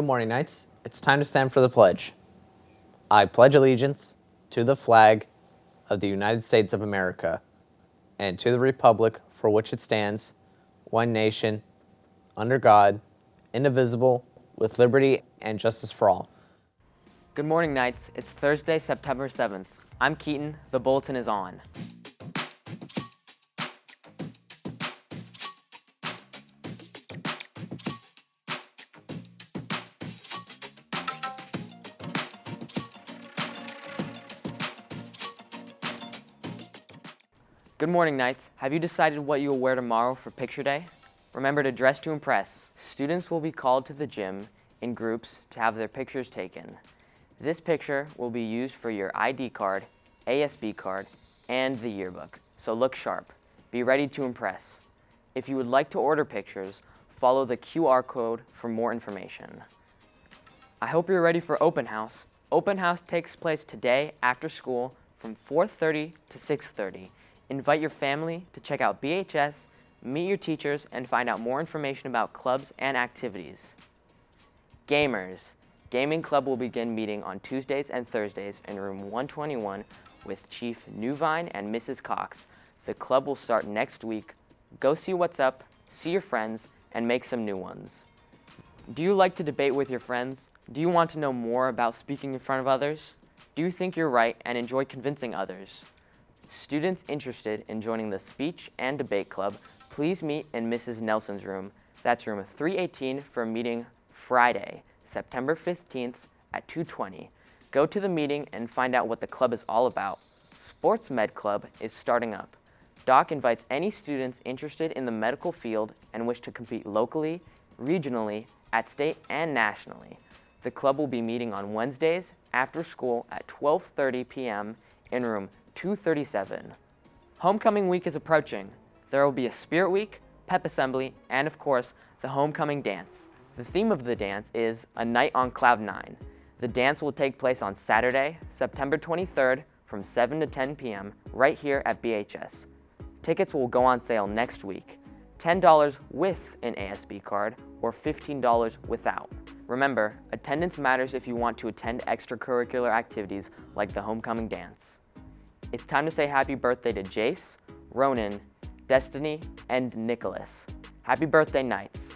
morning, Knights. It's time to stand for the pledge. I pledge allegiance to the flag of the United States of America and to the republic for which it stands, one nation, under God, indivisible, with liberty and justice for all. Good morning, Knights. It's Thursday, September 7th. I'm Keaton. The Bulletin is on. Good morning, Knights. Have you decided what you will wear tomorrow for picture day? Remember to dress to impress. Students will be called to the gym in groups to have their pictures taken. This picture will be used for your ID card, ASB card, and the yearbook, so look sharp. Be ready to impress. If you would like to order pictures, follow the QR code for more information. I hope you're ready for open house. Open house takes place today after school from 4:30 to 6:30. Invite your family to check out BHS, meet your teachers, and find out more information about clubs and activities. Gamers. Gaming Club will begin meeting on Tuesdays and Thursdays in room 121 with Chief Newvine and Mrs. Cox. The club will start next week. Go see what's up, see your friends, and make some new ones. Do you like to debate with your friends? Do you want to know more about speaking in front of others? Do you think you're right and enjoy convincing others? Students interested in joining the speech and debate club, please meet in Mrs. Nelson's room. That's room 318 for a meeting Friday, September 15th at 2:20. Go to the meeting and find out what the club is all about. Sports Med Club is starting up. Doc invites any students interested in the medical field and wish to compete locally, regionally, at state and nationally. The club will be meeting on Wednesdays after school at 12:30 p.m. in room 237. Homecoming week is approaching. There will be a spirit week, pep assembly, and of course, the homecoming dance. The theme of the dance is A Night on Cloud 9. The dance will take place on Saturday, September 23rd from 7 to 10 p.m. right here at BHS. Tickets will go on sale next week. $10 with an ASB card or $15 without. Remember, attendance matters if you want to attend extracurricular activities like the homecoming dance. It's time to say happy birthday to Jace, Ronan, Destiny, and Nicholas. Happy birthday, Knights.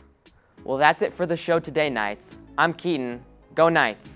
Well, that's it for the show today, Knights. I'm Keaton. Go Knights.